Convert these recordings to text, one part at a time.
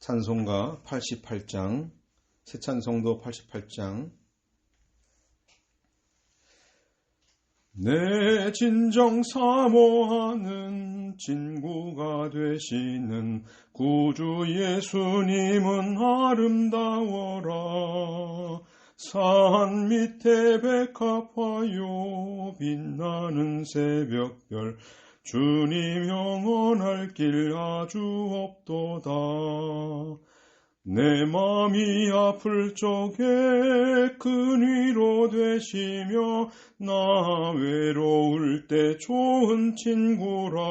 찬송가 88장, 새찬송도 88장. 내 진정 사모하는 친구가 되시는 구주 예수님은 아름다워라. 산 밑에 백합화요 빛나는 새벽별, 주님 영원할 길 아주 없도다. 내 맘이 아플 적에 큰 위로 되시며 나 외로울 때 좋은 친구라.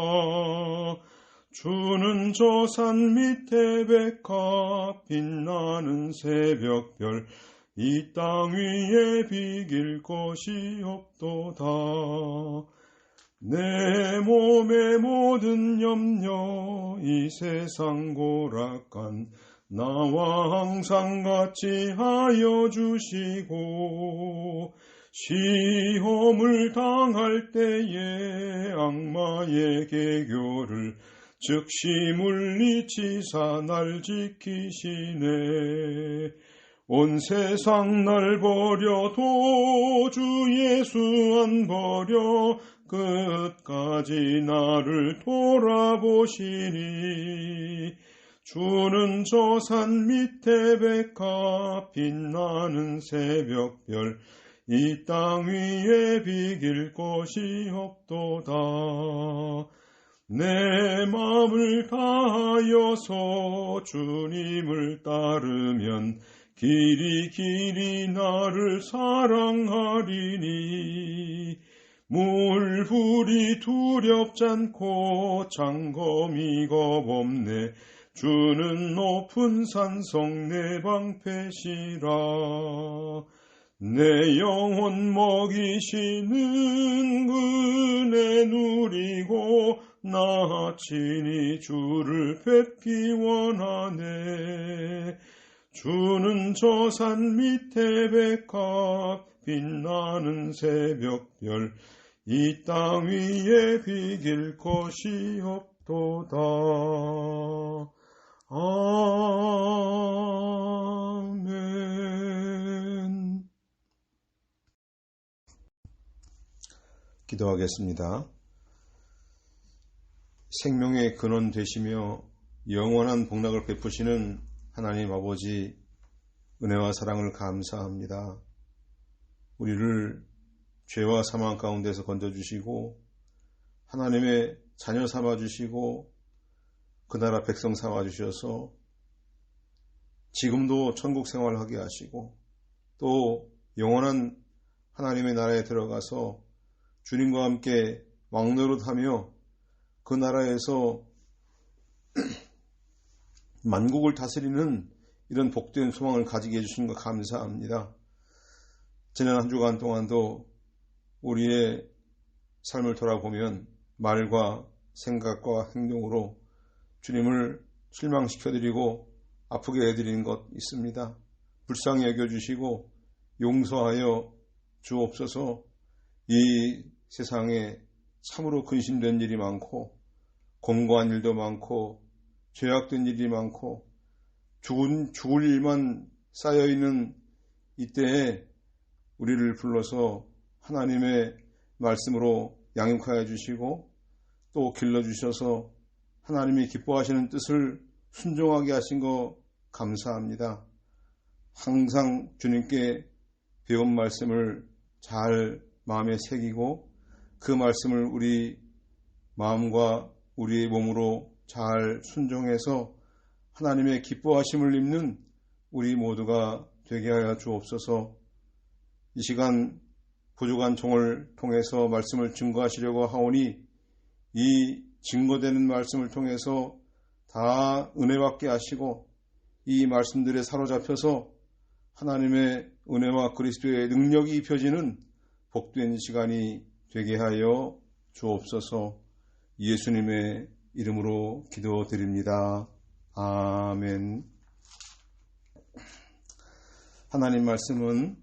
주는 저 산 밑에 백합 빛나는 새벽별, 이 땅 위에 비길 것이 없도다. 내 몸의 모든 염려 이 세상 고락간 나와 항상 같이 하여 주시고, 시험을 당할 때에 악마의 개교를 즉시 물리치사 날 지키시네. 온 세상 날 버려도 주 예수 안 버려 끝까지 나를 돌아보시니. 주는 저 산 밑에 백합 빛나는 새벽별, 이 땅 위에 비길 것이 없도다. 내 마음을 다하여서 주님을 따르면 길이 나를 사랑하리니. 물불이 두렵잖고 장검이 겁없네. 주는 높은 산성 내 방패시라. 내 영혼 먹이시는 은혜 누리고 나 친히 주를 뵙기 원하네. 주는 저 산 밑에 백합 빛나는 새벽별, 이 땅 위에 비길 것이 없도다. 아멘. 기도하겠습니다. 생명의 근원 되시며 영원한 복락을 베푸시는 하나님 아버지, 은혜와 사랑을 감사합니다. 우리를 죄와 사망 가운데서 건져주시고 하나님의 자녀 삼아주시고 그 나라 백성 삼아주셔서 지금도 천국 생활하게 하시고 또 영원한 하나님의 나라에 들어가서 주님과 함께 왕노릇하며 그 나라에서 만국을 다스리는 이런 복된 소망을 가지게 해주신 것 감사합니다. 지난 한 주간 동안도 우리의 삶을 돌아보면 말과 생각과 행동으로 주님을 실망시켜드리고 아프게 해드리는 것 있습니다. 불쌍히 여겨주시고 용서하여 주옵소서. 이 세상에 참으로 근심된 일이 많고 공고한 일도 많고 죄악된 일이 많고 죽을 일만 쌓여있는 이때에 우리를 불러서 하나님의 말씀으로 양육하여 주시고 또 길러주셔서 하나님이 기뻐하시는 뜻을 순종하게 하신 거 감사합니다. 항상 주님께 배운 말씀을 잘 마음에 새기고 그 말씀을 우리 마음과 우리의 몸으로 잘 순종해서 하나님의 기뻐하심을 입는 우리 모두가 되게 하여 주옵소서. 이 시간 부족한 종을 통해서 말씀을 증거하시려고 하오니 이 증거되는 말씀을 통해서 다 은혜받게 하시고 이 말씀들에 사로잡혀서 하나님의 은혜와 그리스도의 능력이 입혀지는 복된 시간이 되게 하여 주옵소서. 예수님의 이름으로 기도드립니다. 아멘. 하나님 말씀은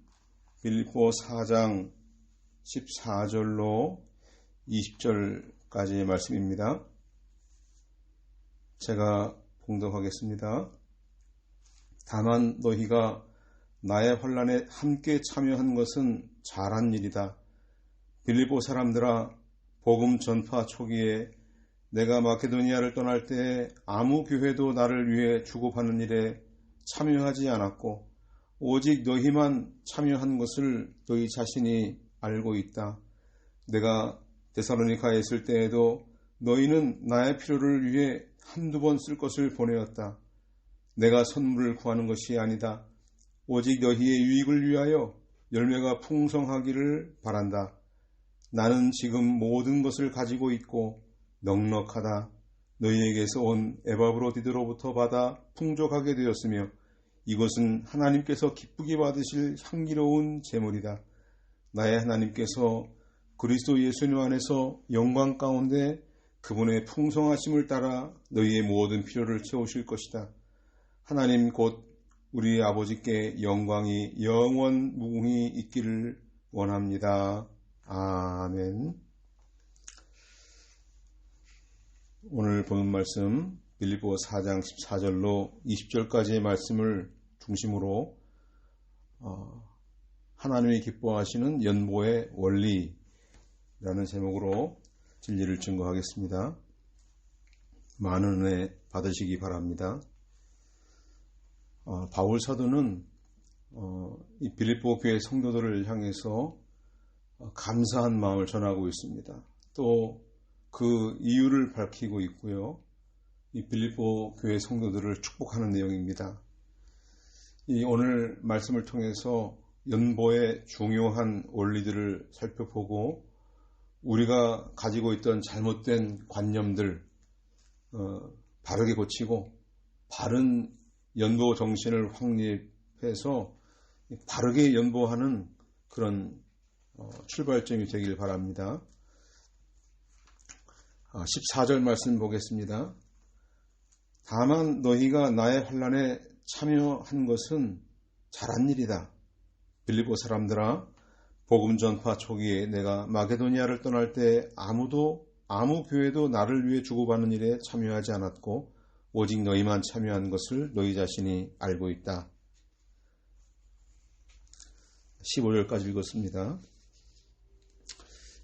빌립보 4장 14절로 20절까지의 말씀입니다. 제가 봉독하겠습니다. 다만 너희가 나의 환난에 함께 참여한 것은 잘한 일이다. 빌립보 사람들아, 복음 전파 초기에 내가 마케도니아를 떠날 때 아무 교회도 나를 위해 주고받는 일에 참여하지 않았고 오직 너희만 참여한 것을 너희 자신이 알고 있다. 내가 데살로니카에 있을 때에도 너희는 나의 필요를 위해 한두 번 쓸 것을 보내었다. 내가 선물을 구하는 것이 아니다. 오직 너희의 유익을 위하여 열매가 풍성하기를 바란다. 나는 지금 모든 것을 가지고 있고 넉넉하다. 너희에게서 온 에바브로디드로부터 받아 풍족하게 되었으며 이것은 하나님께서 기쁘게 받으실 향기로운 제물이다. 나의 하나님께서 그리스도 예수님 안에서 영광 가운데 그분의 풍성하심을 따라 너희의 모든 필요를 채우실 것이다. 하나님 곧 우리 아버지께 영광이 영원 무궁히 있기를 원합니다. 아멘. 오늘 보는 말씀 빌립보 4장 14절로 20절까지의 말씀을 중심으로 하나님이 기뻐하시는 연보의 원리라는 제목으로 진리를 증거하겠습니다. 많은 은혜 받으시기 바랍니다. 바울 사도는 이 빌립보 교회 성도들을 향해서 감사한 마음을 전하고 있습니다. 또 그 이유를 밝히고 있고요. 이 빌립보 교회 성도들을 축복하는 내용입니다. 이 오늘 말씀을 통해서 연보의 중요한 원리들을 살펴보고 우리가 가지고 있던 잘못된 관념들 바르게 고치고 바른 연보 정신을 확립해서 바르게 연보하는 그런 출발점이 되길 바랍니다. 14절 말씀 보겠습니다. 다만 너희가 나의 환난에 참여한 것은 잘한 일이다. 빌립보 사람들아, 복음 전파 초기에 내가 마게도니아를 떠날 때 아무 교회도 나를 위해 주고받는 일에 참여하지 않았고 오직 너희만 참여한 것을 너희 자신이 알고 있다. 15절까지 읽었습니다.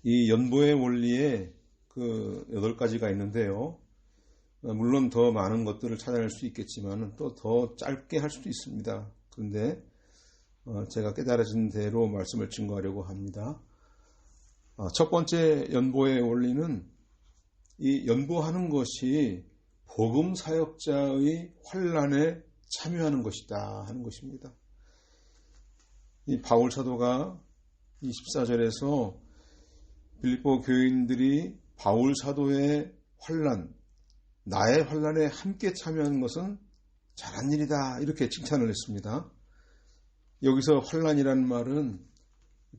이 연보의 원리에 8가지가 있는데요. 물론 더 많은 것들을 찾아낼 수 있겠지만 또 더 짧게 할 수도 있습니다. 그런데 제가 깨달아진 대로 말씀을 증거하려고 합니다. 첫 번째 연보의 원리는 이 연보하는 것이 복음 사역자의 환난에 참여하는 것이다 하는 것입니다. 이 바울 사도가 이 14절에서 빌립보 교인들이 바울 사도의 환난, 나의 환난에 함께 참여하는 것은 잘한 일이다 이렇게 칭찬을 했습니다. 여기서 환난이라는 말은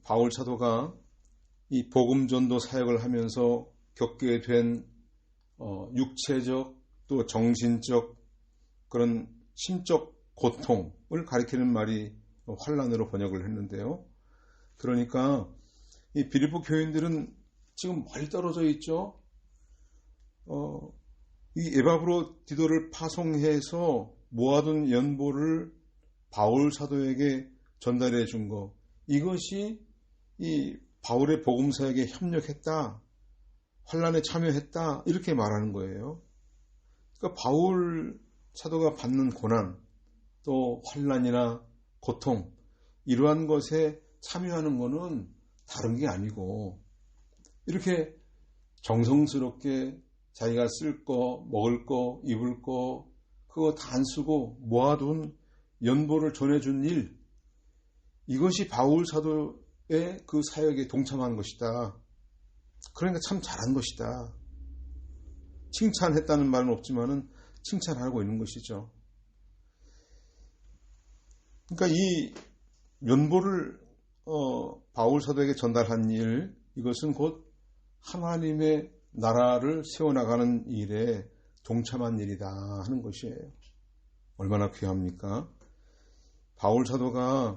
바울 사도가 이 복음 전도 사역을 하면서 겪게 된 육체적 또 정신적 그런 심적 고통을 가리키는 말이 환난으로 번역을 했는데요. 그러니까 이 빌립보 교인들은 지금 멀리 떨어져 있죠. 이 에바브로디도를 파송해서 모아둔 연보를 바울 사도에게 전달해 준 것, 이것이 이 바울의 복음 사역에 협력했다, 환난에 참여했다 이렇게 말하는 거예요. 그러니까 바울 사도가 받는 고난, 또 환난이나 고통 이러한 것에 참여하는 것은 다른 게 아니고 이렇게 정성스럽게 자기가 쓸 거, 먹을 거, 입을 거 그거 다 안 쓰고 모아둔 연보를 전해준 일, 이것이 바울 사도의 그 사역에 동참한 것이다. 그러니까 참 잘한 것이다. 칭찬했다는 말은 없지만은 칭찬하고 있는 것이죠. 그러니까 이 연보를 바울 사도에게 전달한 일, 이것은 곧 하나님의 나라를 세워나가는 일에 동참한 일이다 하는 것이에요. 얼마나 귀합니까? 바울 사도가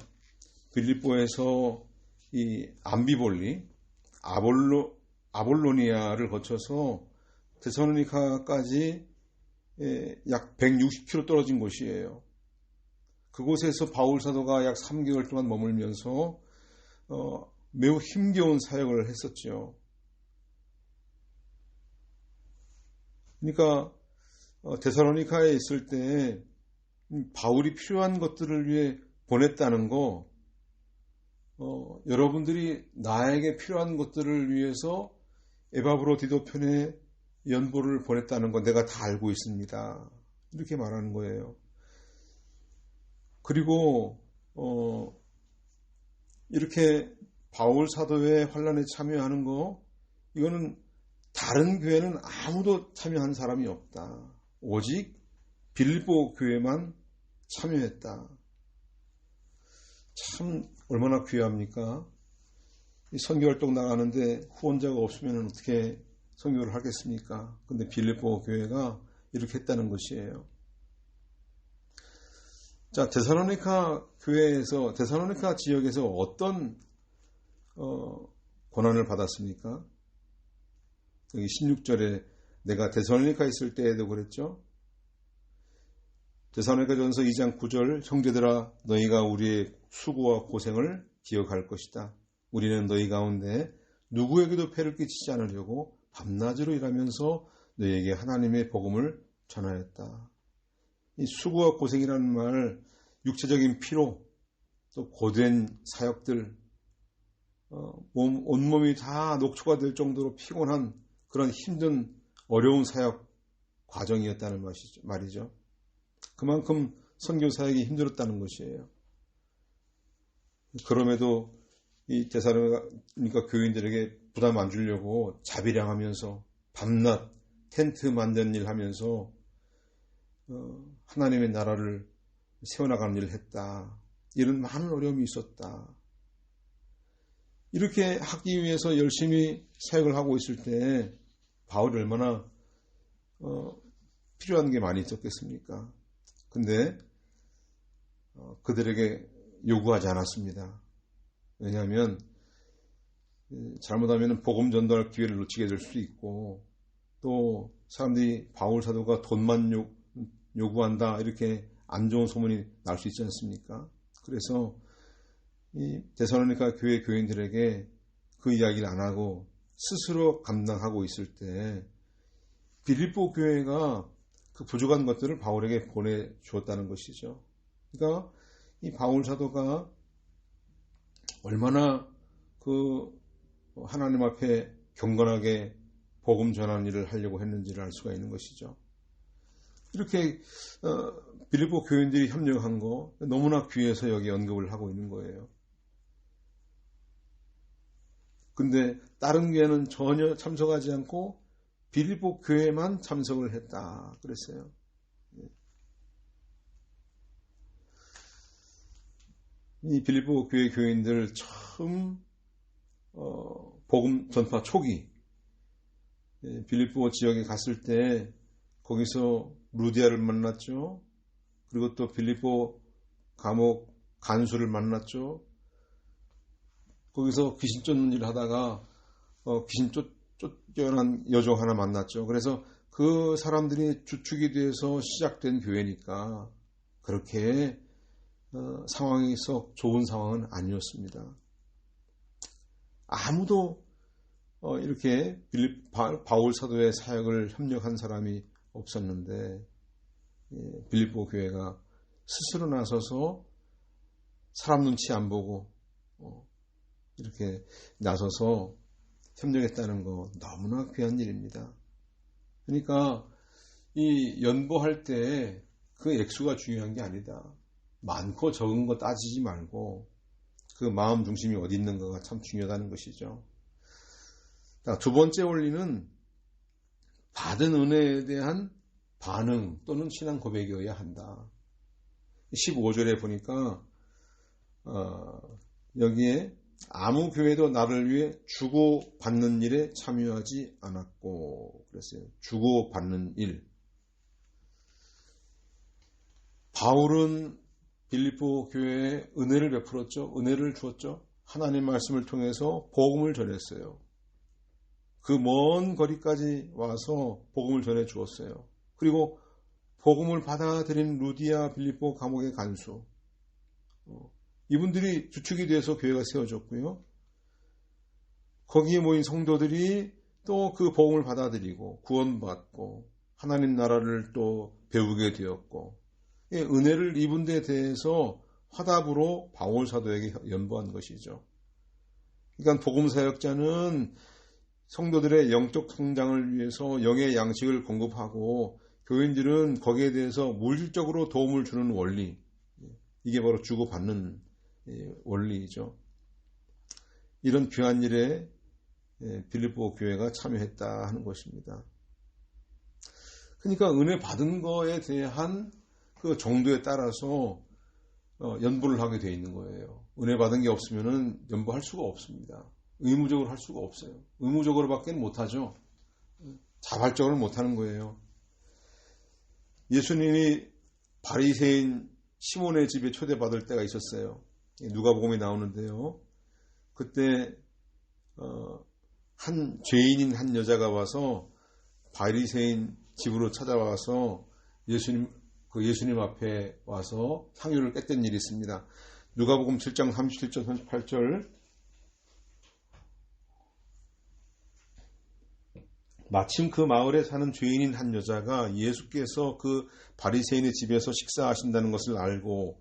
빌립보에서 이 암비볼리, 아볼로니아를 거쳐서 데살로니카까지 약 160km 떨어진 곳이에요. 그곳에서 바울 사도가 약 3개월 동안 머물면서 매우 힘겨운 사역을 했었죠. 그러니까 데살로니카에 있을 때 바울이 필요한 것들을 위해 보냈다는 거, 여러분들이 나에게 필요한 것들을 위해서 에바브로디도 편에 연보를 보냈다는 거 내가 다 알고 있습니다. 이렇게 말하는 거예요. 그리고 이렇게 바울 사도의 환란에 참여하는 거, 이거는 다른 교회는 아무도 참여한 사람이 없다. 오직 빌립보 교회만 참여했다. 참 얼마나 귀합니까? 선교활동 나가는데 후원자가 없으면 어떻게 선교를 하겠습니까? 근데 빌립보 교회가 이렇게 했다는 것이에요. 자, 데살로니카 교회에서, 데살로니카 지역에서 어떤 고난을 받았습니까? 여기 16절에 내가 데살로니카에 있을 때에도 그랬죠. 데살로니가전서 2장 9절, 형제들아 너희가 우리의 수고와 고생을 기억할 것이다. 우리는 너희 가운데 누구에게도 폐를 끼치지 않으려고 밤낮으로 일하면서 너희에게 하나님의 복음을 전하였다. 이 수고와 고생이라는 말, 육체적인 피로, 또 고된 사역들, 온몸이 다 녹초가 될 정도로 피곤한 그런 힘든 어려운 사역 과정이었다는 말이죠. 그만큼 선교 사역이 힘들었다는 것이에요. 그럼에도 이 데살로니가 교인들에게 부담 안 주려고 자비량하면서 밤낮 텐트 만드는 일 하면서 하나님의 나라를 세워나가는 일을 했다. 이런 많은 어려움이 있었다. 이렇게 하기 위해서 열심히 사역을 하고 있을 때 바울이 얼마나 필요한 게 많이 있었겠습니까? 근데 그들에게 요구하지 않았습니다. 왜냐하면 잘못하면 복음 전도할 기회를 놓치게 될 수도 있고, 또 사람들이 바울 사도가 돈만 요구한다 이렇게 안 좋은 소문이 날 수 있지 않습니까? 그래서 이 데살로니가 교회 교인들에게 그 이야기를 안 하고 스스로 감당하고 있을 때 빌립보 교회가 그 부족한 것들을 바울에게 보내주었다는 것이죠. 그러니까 이 바울 사도가 얼마나 그 하나님 앞에 경건하게 복음 전하는 일을 하려고 했는지를 알 수가 있는 것이죠. 이렇게 빌립보 교인들이 협력한 거 너무나 귀해서 여기 언급을 하고 있는 거예요. 근데 다른 교회는 전혀 참석하지 않고 빌립보 교회만 참석을 했다 그랬어요. 이 빌립보 교회 교인들 처음 복음 전파 초기 빌립보 지역에 갔을 때 거기서 루디아를 만났죠. 그리고 또 빌립보 감옥 간수를 만났죠. 거기서 귀신 쫓는 일을 하다가 귀신 쫓겨난 여종 하나 만났죠. 그래서 그 사람들이 주축이 돼서 시작된 교회니까 그렇게 상황이 썩 좋은 상황은 아니었습니다. 아무도 이렇게 바울 사도의 사역을 협력한 사람이 없었는데 빌립보 교회가 스스로 나서서 사람 눈치 안 보고 이렇게 나서서 협력했다는 거 너무나 귀한 일입니다. 그러니까 이 연보할 때 그 액수가 중요한 게 아니다. 많고 적은 거 따지지 말고 그 마음 중심이 어디 있는가가 참 중요하다는 것이죠. 두 번째 원리는 받은 은혜에 대한 반응 또는 신앙 고백이어야 한다. 15절에 보니까 여기에 아무 교회도 나를 위해 주고받는 일에 참여하지 않았고 그랬어요. 주고받는 일. 바울은 빌립보 교회에 은혜를 베풀었죠. 은혜를 주었죠. 하나님 말씀을 통해서 복음을 전했어요. 그 먼 거리까지 와서 복음을 전해 주었어요. 그리고 복음을 받아들인 루디아 빌립보 감옥의 간수, 이분들이 주축이 돼서 교회가 세워졌고요. 거기에 모인 성도들이 또 그 복음을 받아들이고 구원받고 하나님 나라를 또 배우게 되었고, 은혜를 입은 데 대해서 화답으로 바울 사도에게 연보한 것이죠. 그러니까 복음 사역자는 성도들의 영적 성장을 위해서 영의 양식을 공급하고, 교인들은 거기에 대해서 물질적으로 도움을 주는 원리, 이게 바로 주고받는 원리이죠. 이런 귀한 일에 빌립보 교회가 참여했다 하는 것입니다. 그러니까 은혜 받은 거에 대한 그 정도에 따라서 연보를 하게 되어 있는 거예요. 은혜 받은 게 없으면 연보할 수가 없습니다. 의무적으로 할 수가 없어요. 의무적으로밖에 못하죠. 자발적으로 못하는 거예요. 예수님이 바리새인 시몬의 집에 초대받을 때가 있었어요. 누가복음에 나오는데요. 그때 한 죄인인 한 여자가 와서 바리새인 집으로 찾아와서 예수님 앞에 와서 향유를 깼던 일이 있습니다. 누가복음 7장 37절 38절. 마침 그 마을에 사는 죄인인 한 여자가 예수께서 그 바리새인의 집에서 식사하신다는 것을 알고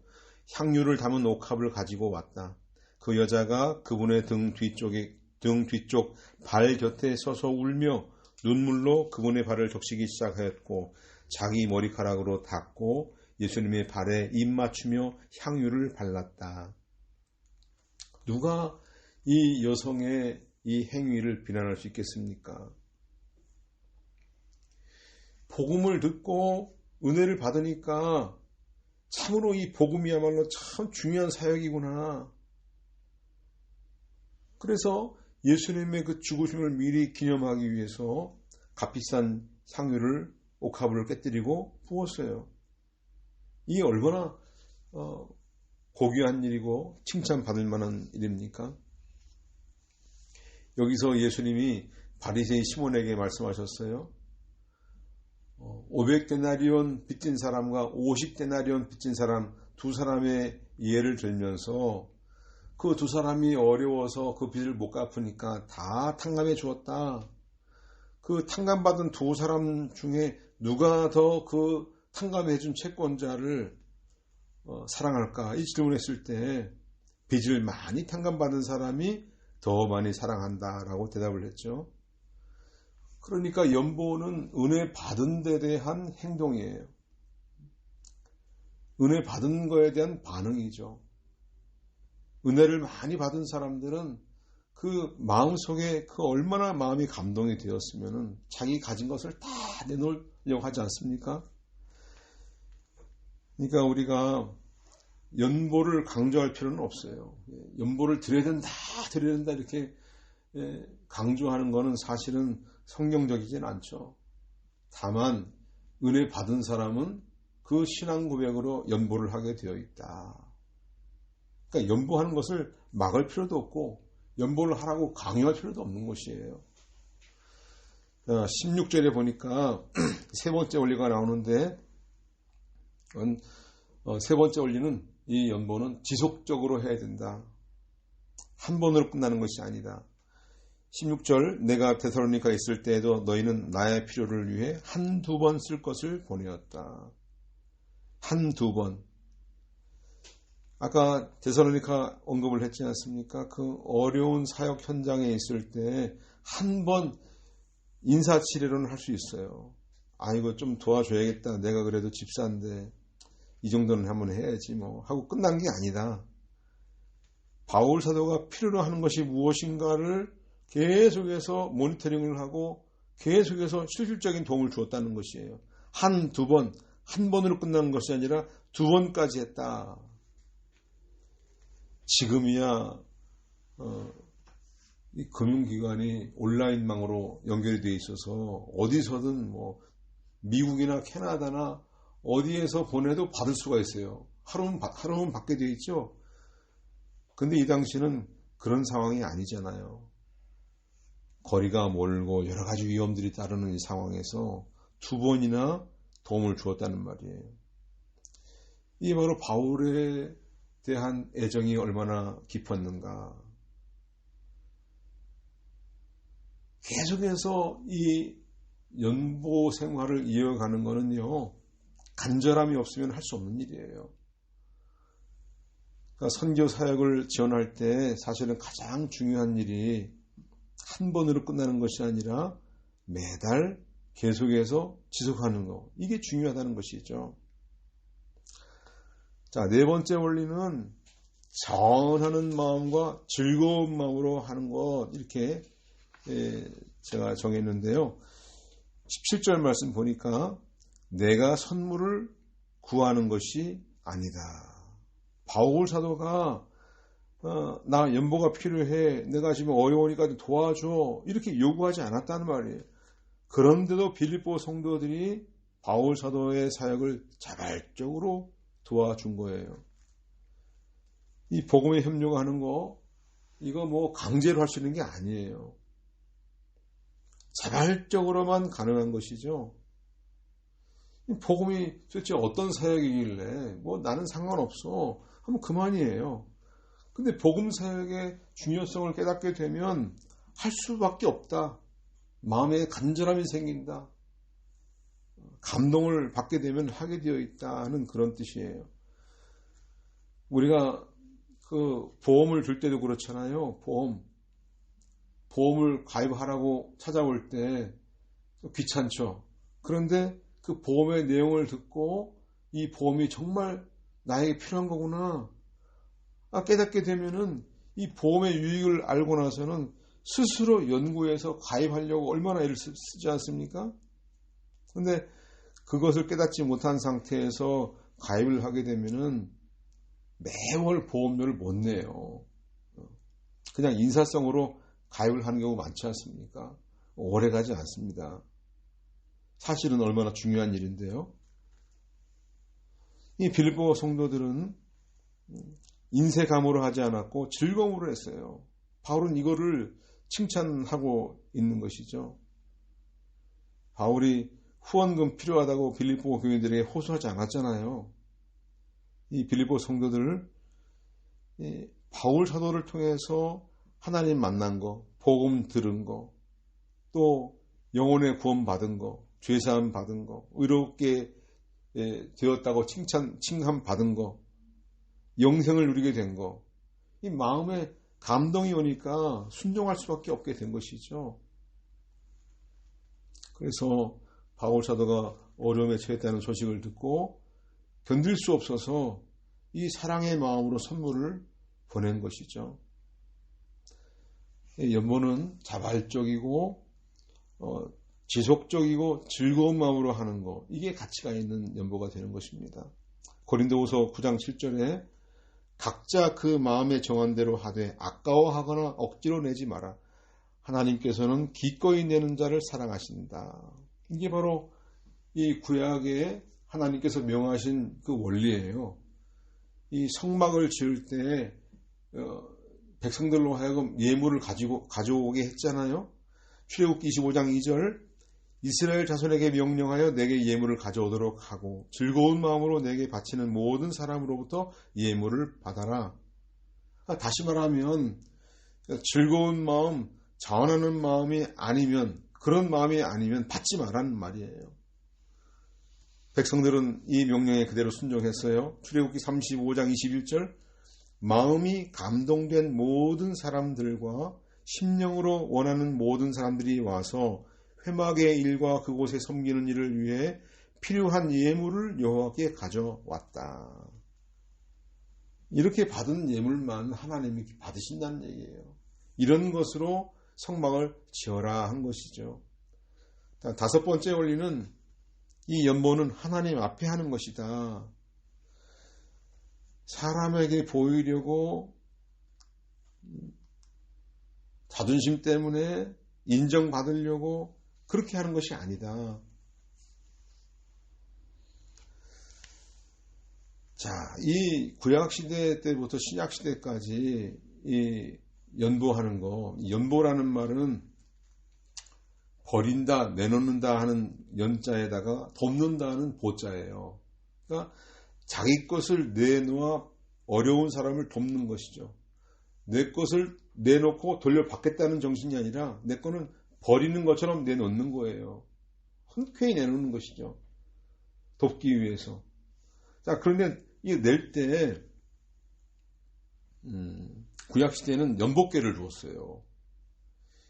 향유를 담은 옥합을 가지고 왔다. 그 여자가 그분의 등 뒤쪽 발 곁에 서서 울며 눈물로 그분의 발을 적시기 시작하였고, 자기 머리카락으로 닦고 예수님의 발에 입 맞추며 향유를 발랐다. 누가 이 여성의 이 행위를 비난할 수 있겠습니까? 복음을 듣고 은혜를 받으니까 참으로 이 복음이야말로 참 중요한 사역이구나. 그래서 예수님의 그 죽으심을 미리 기념하기 위해서 값비싼 향유를 옥합을 깨뜨리고 부었어요. 이게 얼마나 고귀한 일이고 칭찬받을 만한 일입니까? 여기서 예수님이 바리새인 시몬에게 말씀하셨어요. 500데나리온 빚진 사람과 50데나리온 빚진 사람 두 사람의 예를 들면서 그 두 사람이 어려워서 그 빚을 못 갚으니까 다 탕감해 주었다. 그 탕감받은 두 사람 중에 누가 더 그 탕감해 준 채권자를 사랑할까? 이 질문했을 때 빚을 많이 탕감받은 사람이 더 많이 사랑한다라고 대답을 했죠. 그러니까 연보는 은혜 받은 데 대한 행동이에요. 은혜 받은 거에 대한 반응이죠. 은혜를 많이 받은 사람들은 그 마음속에 그 얼마나 마음이 감동이 되었으면 자기 가진 것을 다 내놓으려고 하지 않습니까? 그러니까 우리가 연보를 강조할 필요는 없어요. 연보를 드려야 된다 이렇게 강조하는 것은 사실은 성경적이진 않죠. 다만 은혜 받은 사람은 그 신앙 고백으로 연보를 하게 되어 있다. 그러니까 연보하는 것을 막을 필요도 없고 연보를 하라고 강요할 필요도 없는 것이에요. 16절에 보니까 세 번째 원리가 나오는데, 세 번째 원리는 이 연보는 지속적으로 해야 된다. 한 번으로 끝나는 것이 아니다. 16절, 내가 데살로니가에 있을 때에도 너희는 나의 필요를 위해 한두 번 쓸 것을 보내었다. 한두 번. 아까 데살로니가 언급을 했지 않습니까? 그 어려운 사역 현장에 있을 때 한 번 인사치레로는 할 수 있어요. 아이고 좀 도와줘야겠다. 내가 그래도 집사인데 이 정도는 한번 해야지 뭐 하고 끝난 게 아니다. 바울 사도가 필요로 하는 것이 무엇인가를 계속해서 모니터링을 하고 계속해서 실질적인 도움을 주었다는 것이에요. 한두 번, 한 번으로 끝나는 것이 아니라 두 번까지 했다. 지금이야 이 금융기관이 온라인망으로 연결이 되어 있어서 어디서든 뭐 미국이나 캐나다나 어디에서 보내도 받을 수가 있어요. 하루는 받게 되어 있죠. 근데 이 당시는 그런 상황이 아니잖아요. 거리가 멀고 여러 가지 위험들이 따르는 이 상황에서 두 번이나 도움을 주었다는 말이에요. 이게 바로 바울의 대한 애정이 얼마나 깊었는가. 계속해서 이 연보 생활을 이어가는 거는요, 간절함이 없으면 할 수 없는 일이에요. 그러니까 선교 사역을 지원할 때 사실은 가장 중요한 일이 한 번으로 끝나는 것이 아니라 매달 계속해서 지속하는 거. 이게 중요하다는 것이죠. 자, 네 번째 원리는 전하는 마음과 즐거운 마음으로 하는 것. 이렇게 제가 정했는데요. 17절 말씀 보니까 내가 선물을 구하는 것이 아니다. 바울 사도가 나 연보가 필요해. 내가 지금 어려우니까 도와줘. 이렇게 요구하지 않았다는 말이에요. 그런데도 빌립보 성도들이 바울 사도의 사역을 자발적으로 도와준 거예요. 이 복음에 협력하는 거, 이거 뭐 강제로 할 수 있는 게 아니에요. 자발적으로만 가능한 것이죠. 복음이 도대체 어떤 사역이길래 뭐 나는 상관없어 하면 그만이에요. 근데 복음 사역의 중요성을 깨닫게 되면 할 수밖에 없다. 마음에 간절함이 생긴다. 감동을 받게 되면 하게 되어 있다는 그런 뜻이에요. 우리가 그 보험을 줄 때도 그렇잖아요. 보험을 가입하라고 찾아올 때 귀찮죠. 그런데 그 보험의 내용을 듣고 이 보험이 정말 나에게 필요한 거구나 깨닫게 되면은 이 보험의 유익을 알고 나서는 스스로 연구해서 가입하려고 얼마나 애를 쓰지 않습니까? 그런데 그것을 깨닫지 못한 상태에서 가입을 하게 되면은 매월 보험료를 못 내요. 그냥 인사성으로 가입을 하는 경우 많지 않습니까? 오래 가지 않습니다. 사실은 얼마나 중요한 일인데요. 이 빌립보 성도들은 인쇄감으로 하지 않았고 즐거움으로 했어요. 바울은 이거를 칭찬하고 있는 것이죠. 바울이 후원금 필요하다고 빌립보 교인들에게 호소하지 않았잖아요. 이 빌립보 성도들을 바울 사도를 통해서 하나님 만난 거, 복음 들은 거, 또 영혼의 구원 받은 거, 죄사함 받은 거, 의롭게 되었다고 칭찬 받은 거, 영생을 누리게 된 거, 이 마음에 감동이 오니까 순종할 수밖에 없게 된 것이죠. 그래서 바울 사도가 어려움에 처했다는 소식을 듣고 견딜 수 없어서 이 사랑의 마음으로 선물을 보낸 것이죠. 연보는 자발적이고 지속적이고 즐거운 마음으로 하는 것, 이게 가치가 있는 연보가 되는 것입니다. 고린도후서 9장 7절에 각자 그 마음에 정한 대로 하되 아까워하거나 억지로 내지 마라. 하나님께서는 기꺼이 내는 자를 사랑하신다. 이게 바로 이 구약에 하나님께서 명하신 그 원리예요. 이 성막을 지을 때 백성들로 하여금 예물을 가져오게 했잖아요. 출애굽기 25장 2절 이스라엘 자손에게 명령하여 내게 예물을 가져오도록 하고 즐거운 마음으로 내게 바치는 모든 사람으로부터 예물을 받아라. 다시 말하면 즐거운 마음, 자원하는 마음이 아니면, 그런 마음이 아니면 받지 말라는 말이에요. 백성들은 이 명령에 그대로 순종했어요. 출애굽기 35장 21절 마음이 감동된 모든 사람들과 심령으로 원하는 모든 사람들이 와서 회막의 일과 그곳에 섬기는 일을 위해 필요한 예물을 여호와께 가져왔다. 이렇게 받은 예물만 하나님이 받으신다는 얘기예요. 이런 것으로 성막을 지어라 한 것이죠. 다섯 번째 원리는 이 연보는 하나님 앞에 하는 것이다. 사람에게 보이려고 자존심 때문에 인정받으려고 그렇게 하는 것이 아니다. 자, 이 구약시대 때부터 신약시대까지 이 연보하는 거, 연보라는 말은 버린다, 내놓는다 하는 연자에다가 돕는다 하는 보자예요. 그러니까 자기 것을 내놓아 어려운 사람을 돕는 것이죠. 내 것을 내놓고 돌려받겠다는 정신이 아니라 내 거는 버리는 것처럼 내놓는 거예요. 흔쾌히 내놓는 것이죠. 돕기 위해서. 자, 그런데 이 낼 때 구약시대에는 연복궤를 주었어요.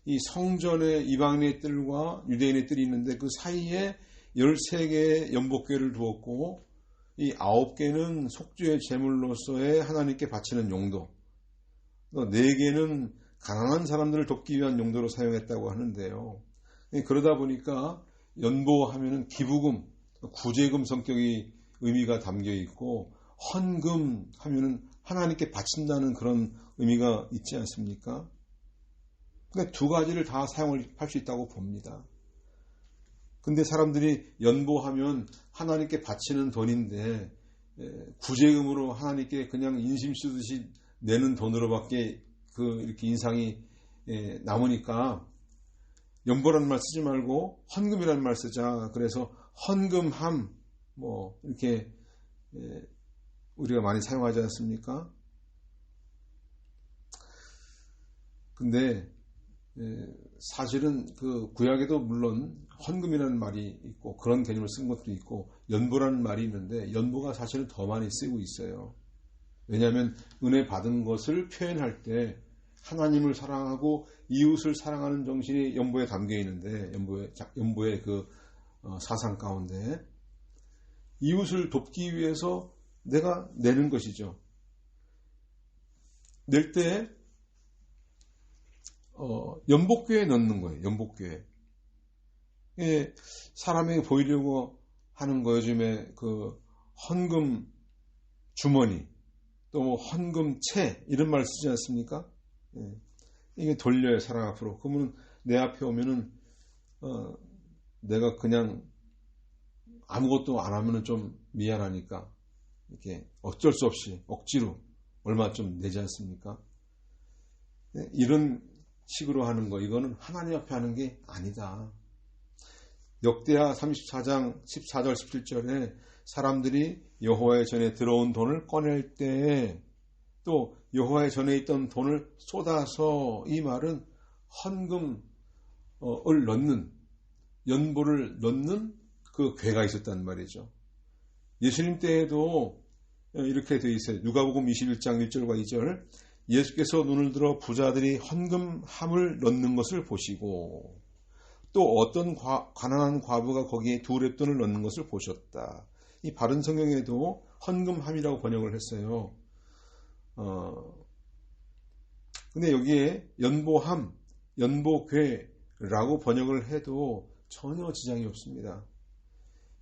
이 성전의 이방인의 뜰과 유대인의 뜰이 있는데 그 사이에 13개의 연복궤를 두었고 이 9개는 속죄의 제물로서의 하나님께 바치는 용도, 또 4개는 가난한 사람들을 돕기 위한 용도로 사용했다고 하는데요. 그러다 보니까 연보하면은 기부금, 구제금 성격이 의미가 담겨 있고, 헌금 하면은 하나님께 바친다는 그런 의미가 있지 않습니까? 그러니까 두 가지를 다 사용을 할 수 있다고 봅니다. 근데 사람들이 연보하면 하나님께 바치는 돈인데 구제금으로 하나님께 그냥 인심 쓰듯이 내는 돈으로밖에 이렇게 인상이 남으니까 연보라는 말 쓰지 말고 헌금이라는 말 쓰자. 그래서 헌금함 이렇게 우리가 많이 사용하지 않습니까? 근데 사실은 그 구약에도 물론 헌금이라는 말이 있고 그런 개념을 쓴 것도 있고 연보라는 말이 있는데 연보가 사실은 더 많이 쓰고 있어요. 왜냐하면 은혜 받은 것을 표현할 때 하나님을 사랑하고 이웃을 사랑하는 정신이 연보에 담겨 있는데 연보의 그 사상 가운데 이웃을 돕기 위해서 내가 내는 것이죠. 낼 때 연복궤에 넣는 거예요. 연복궤에. 사람에게 보이려고 하는 거 요즘에 그 헌금 주머니 또 뭐 헌금채 이런 말 쓰지 않습니까? 이게 돌려요. 사람 앞으로. 그러면 내 앞에 오면은 내가 그냥 아무것도 안 하면은 좀 미안하니까 이렇게 어쩔 수 없이 억지로 얼마 좀 내지 않습니까? 이런 식으로 하는 거, 이거는 하나님 앞에 하는 게 아니다. 역대하 34장 14절 17절에 사람들이 여호와의 전에 들어온 돈을 꺼낼 때 또 여호와의 전에 있던 돈을 쏟아서, 이 말은 헌금을 넣는, 연보를 넣는 그 궤가 있었단 말이죠. 예수님 때에도 이렇게 되어 있어요. 누가복음 21장 1절과 2절. 예수께서 눈을 들어 부자들이 헌금함을 넣는 것을 보시고 또 어떤 가난한 과부가 거기에 2렙돈을 넣는 것을 보셨다. 이 바른 성경에도 헌금함이라고 번역을 했어요. 근데 여기에 연보함, 연보궤라고 번역을 해도 전혀 지장이 없습니다.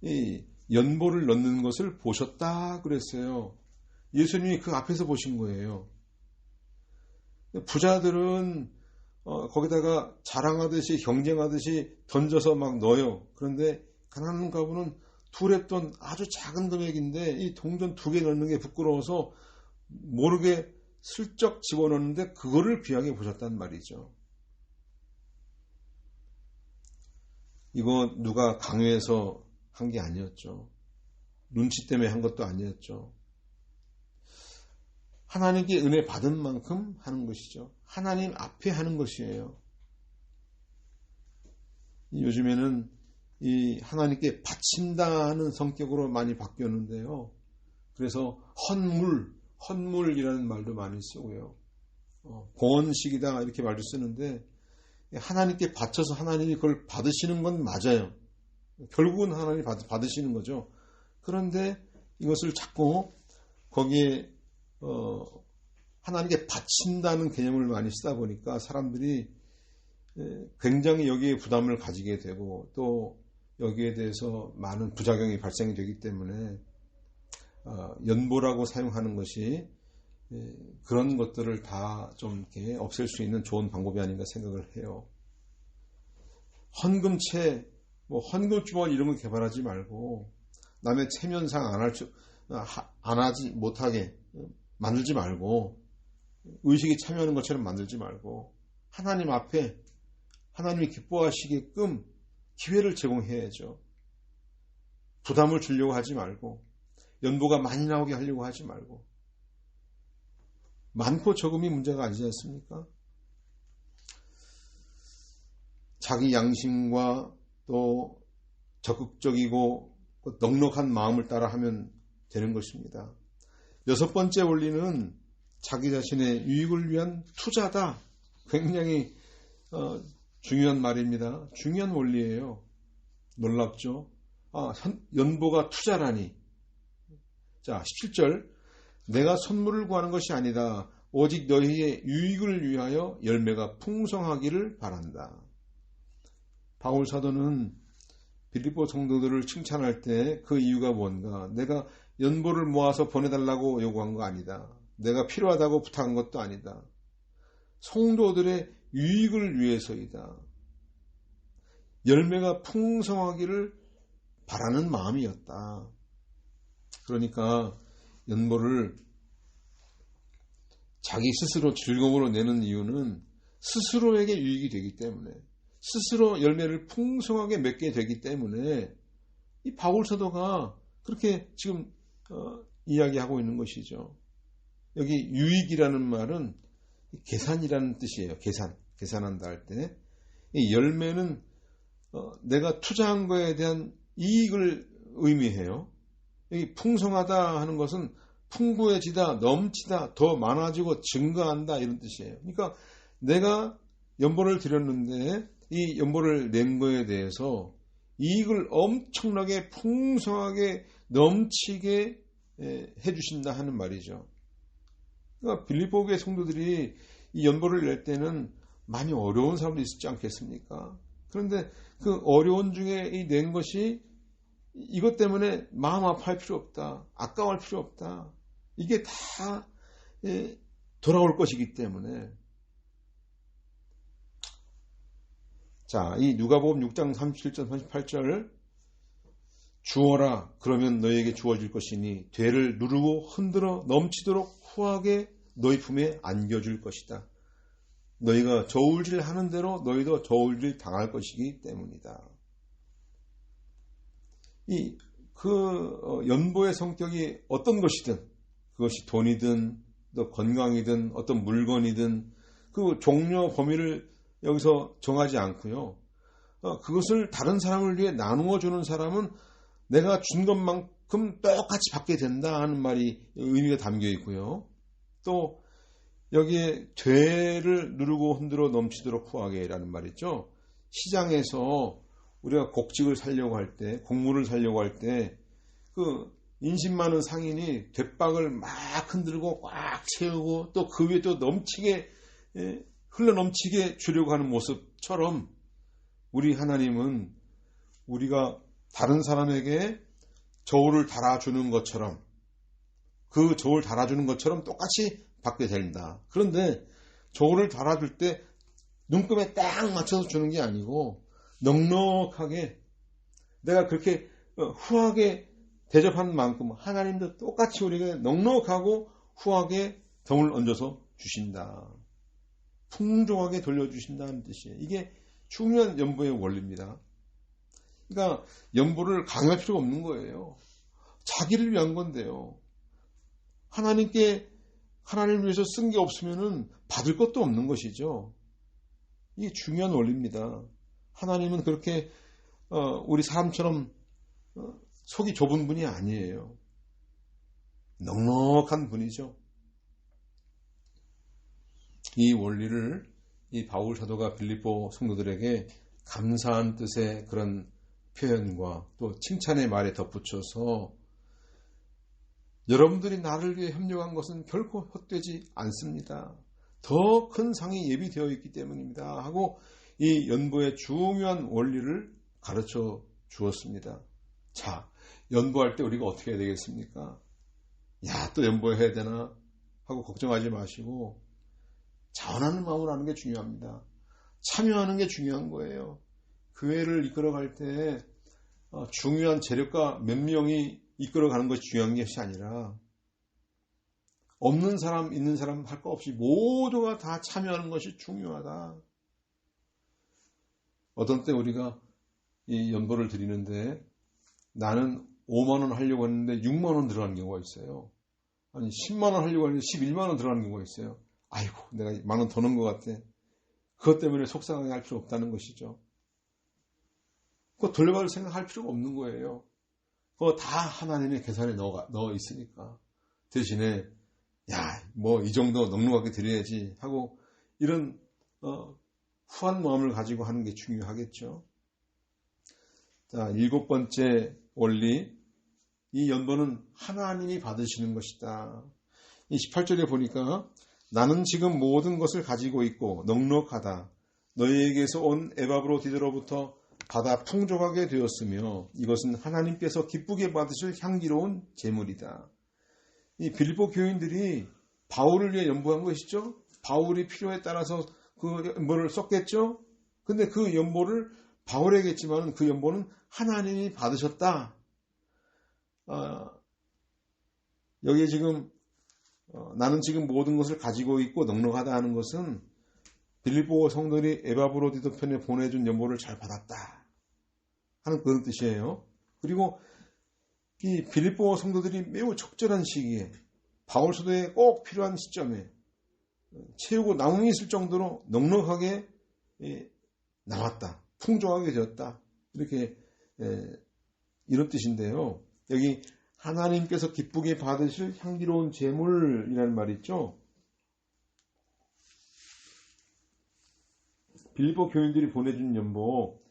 이 연보를 넣는 것을 보셨다 그랬어요. 예수님이 그 앞에서 보신 거예요. 부자들은 거기다가 자랑하듯이 경쟁하듯이 던져서 막 넣어요. 그런데 가난한 가부는 2렙돈, 아주 작은 금액인데 이 동전 2개 넣는 게 부끄러워서 모르게 슬쩍 집어넣는데 그거를 귀하게 보셨단 말이죠. 이거 누가 강요해서 한 게 아니었죠. 눈치 때문에 한 것도 아니었죠. 하나님께 은혜 받은 만큼 하는 것이죠. 하나님 앞에 하는 것이에요. 요즘에는 이 하나님께 바친다는 성격으로 많이 바뀌었는데요. 그래서 헌물이라는 말도 많이 쓰고요. 봉헌식이다 이렇게 말도 쓰는데, 하나님께 바쳐서 하나님이 그걸 받으시는 건 맞아요. 결국은 하나님이 받으시는 거죠. 그런데 이것을 자꾸 거기에 하나님께 바친다는 개념을 많이 쓰다 보니까 사람들이 굉장히 여기에 부담을 가지게 되고 또 여기에 대해서 많은 부작용이 발생이 되기 때문에 연보라고 사용하는 것이 그런 것들을 다 좀 이렇게 없앨 수 있는 좋은 방법이 아닌가 생각을 해요. 헌금채, 헌금주머니 이런 거 개발하지 말고 남의 체면상 안 하지 못하게 만들지 말고, 의식이 참여하는 것처럼 만들지 말고 하나님 앞에 하나님이 기뻐하시게끔 기회를 제공해야죠. 부담을 주려고 하지 말고 연보가 많이 나오게 하려고 하지 말고 많고 적음이 문제가 아니지 않습니까? 자기 양심과 또 적극적이고 넉넉한 마음을 따라 하면 되는 것입니다. 6번째 원리는 자기 자신의 유익을 위한 투자다. 굉장히 중요한 말입니다. 중요한 원리예요. 놀랍죠? 연보가 투자라니. 자, 17절. 내가 선물을 구하는 것이 아니다. 오직 너희의 유익을 위하여 열매가 풍성하기를 바란다. 바울 사도는 빌립보 성도들을 칭찬할 때 그 이유가 뭔가? 내가 연보를 모아서 보내달라고 요구한 거 아니다. 내가 필요하다고 부탁한 것도 아니다. 성도들의 유익을 위해서이다. 열매가 풍성하기를 바라는 마음이었다. 그러니까 연보를 자기 스스로 즐거움으로 내는 이유는 스스로에게 유익이 되기 때문에, 스스로 열매를 풍성하게 맺게 되기 때문에 이 바울 사도가 그렇게 지금 이야기하고 있는 것이죠. 여기 유익이라는 말은 계산이라는 뜻이에요. 계산한다 할 때 이 열매는 내가 투자한 거에 대한 이익을 의미해요. 여기 풍성하다 하는 것은 풍부해지다, 넘치다, 더 많아지고 증가한다 이런 뜻이에요. 그러니까 내가 연보를 드렸는데 이 연보를 낸 거에 대해서 이익을 엄청나게 풍성하게 넘치게 해주신다 하는 말이죠. 그러니까 빌립보 교회 성도들이 이 연보를 낼 때는 많이 어려운 사람도 있었지 않겠습니까? 그런데 그 어려운 중에 이 낸 것이 이것 때문에 마음 아파할 필요 없다. 아까워할 필요 없다. 이게 다 돌아올 것이기 때문에. 자, 이 누가복음 6장 37절 38절 주어라 그러면 너희에게 주어질 것이니 되를 누르고 흔들어 넘치도록 후하게 너희 품에 안겨줄 것이다. 너희가 저울질 하는 대로 너희도 저울질 당할 것이기 때문이다. 연보의 성격이 어떤 것이든 그것이 돈이든 또 건강이든 어떤 물건이든 그 종류 범위를 여기서 정하지 않고요. 그것을 다른 사람을 위해 나누어 주는 사람은 내가 준 것만큼 똑같이 받게 된다 하는 말이 의미가 담겨 있고요. 또 여기에 되를 누르고 흔들어 넘치도록 후하게 라는 말 있죠. 시장에서 우리가 곡식을 사려고 할 때, 곡물을 사려고 할 때 그 인심 많은 상인이 돛박을 막 흔들고 꽉 채우고 또 그 위에 또 넘치게 흘러 넘치게 주려고 하는 모습처럼 우리 하나님은 우리가 다른 사람에게 저울을 달아주는 것처럼 그 저울 달아주는 것처럼 똑같이 받게 된다. 그런데 저울을 달아줄 때 눈금에 딱 맞춰서 주는 게 아니고 넉넉하게 내가 그렇게 후하게 대접하는 만큼 하나님도 똑같이 우리에게 넉넉하고 후하게 덩을 얹어서 주신다. 풍족하게 돌려주신다는 뜻이에요. 이게 중요한 연보의 원리입니다. 그러니까 연보를 강요할 필요가 없는 거예요. 자기를 위한 건데요. 하나님을 위해서 쓴 게 없으면 받을 것도 없는 것이죠. 이게 중요한 원리입니다. 하나님은 그렇게 우리 사람처럼 속이 좁은 분이 아니에요. 넉넉한 분이죠. 이 원리를 이 바울 사도가 빌립보 성도들에게 감사한 뜻의 그런 표현과 또 칭찬의 말에 덧붙여서 여러분들이 나를 위해 협력한 것은 결코 헛되지 않습니다. 더 큰 상이 예비되어 있기 때문입니다. 하고 이 연보의 중요한 원리를 가르쳐 주었습니다. 자, 연보할 때 우리가 어떻게 해야 되겠습니까? 또 연보해야 되나? 하고 걱정하지 마시고 자원하는 마음으로 하는 게 중요합니다. 참여하는 게 중요한 거예요. 교회를 이끌어갈 때 중요한 재력가 몇 명이 이끌어가는 것이 중요한 것이 아니라 없는 사람, 있는 사람 할 거 없이 모두가 다 참여하는 것이 중요하다. 어떤 때 우리가 이 연보를 드리는데 나는 5만 원 하려고 했는데 6만 원 들어가는 경우가 있어요. 아니 10만 원 하려고 하는데 11만 원 들어가는 경우가 있어요. 아이고 내가 1만 원 더 넣은 것 같아. 그것 때문에 속상하게 할 필요 없다는 것이죠. 그거 돌려받을 생각할 필요가 없는 거예요. 그거 다 하나님의 계산에 넣어 있으니까. 대신에 뭐 이 정도 넉넉하게 드려야지 하고 이런 후한 마음을 가지고 하는 게 중요하겠죠. 자, 7번째 원리, 이 연보는 하나님이 받으시는 것이다. 이 18절에 보니까 나는 지금 모든 것을 가지고 있고 넉넉하다. 너희에게서 온 에바브로디드로부터 받아 풍족하게 되었으며 이것은 하나님께서 기쁘게 받으실 향기로운 제물이다. 이 빌립보 교인들이 바울을 위해 연보한 것이죠. 바울이 필요에 따라서 그 연보를 썼겠죠. 근데 그 연보를 바울에게 했지만 그 연보는 하나님이 받으셨다. 여기에 지금 나는 지금 모든 것을 가지고 있고 넉넉하다 하는 것은 빌립보 성도들이 에바브로디도 편에 보내준 연보를 잘 받았다 하는 그런 뜻이에요. 그리고 이 빌립보 성도들이 매우 적절한 시기에 바울 사도에 꼭 필요한 시점에 채우고 남음이 있을 정도로 넉넉하게 나왔다. 풍족하게 되었다. 이렇게 이런 뜻인데요. 여기 하나님께서 기쁘게 받으실 향기로운 제물이라는 말이 있죠. 빌립보 교인들이 보내준 연보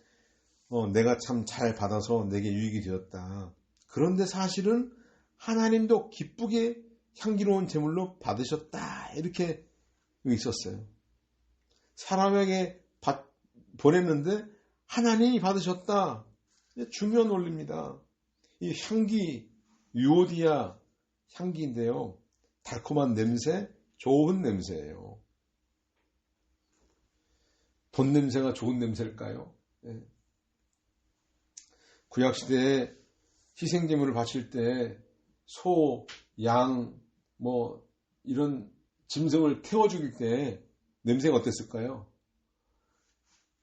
내가 참 잘 받아서 내게 유익이 되었다. 그런데 사실은 하나님도 기쁘게 향기로운 제물로 받으셨다. 이렇게 있었어요. 사람에게 보냈는데 하나님이 받으셨다. 중요한 원리입니다. 이 향기, 유오디아 향기인데요. 달콤한 냄새, 좋은 냄새예요. 돈 냄새가 좋은 냄새일까요? 네. 구약시대에 희생제물을 바칠 때 소, 양, 이런 짐승을 태워 죽일 때 냄새가 어땠을까요?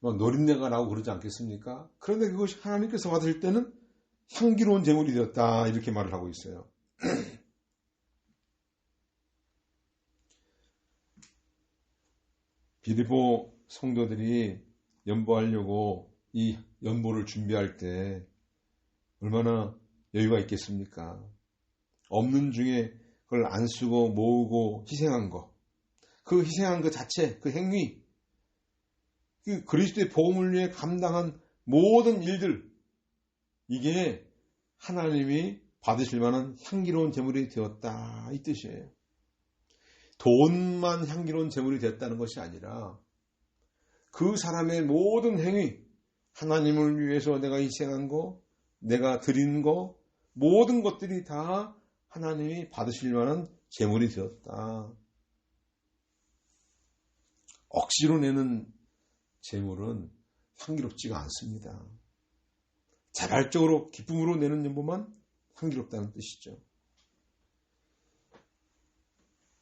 노린내가 나고 그러지 않겠습니까? 그런데 그것이 하나님께서 받으실 때는 향기로운 제물이 되었다 이렇게 말을 하고 있어요. 빌립보 성도들이 연보하려고 이 연보를 준비할 때 얼마나 여유가 있겠습니까? 없는 중에 그걸 안 쓰고 모으고 희생한 거, 그 희생한 것 자체, 그 행위, 그 그리스도의 복음을 위해 감당한 모든 일들, 이게 하나님이 받으실 만한 향기로운 제물이 되었다 이 뜻이에요. 돈만 향기로운 제물이 되었다는 것이 아니라 그 사람의 모든 행위, 하나님을 위해서 내가 희생한 거, 내가 드린 거, 모든 것들이 다 하나님이 받으실 만한 제물이 되었다. 억지로 내는 제물은 향기롭지가 않습니다. 자발적으로 기쁨으로 내는 연보만 향기롭다는 뜻이죠.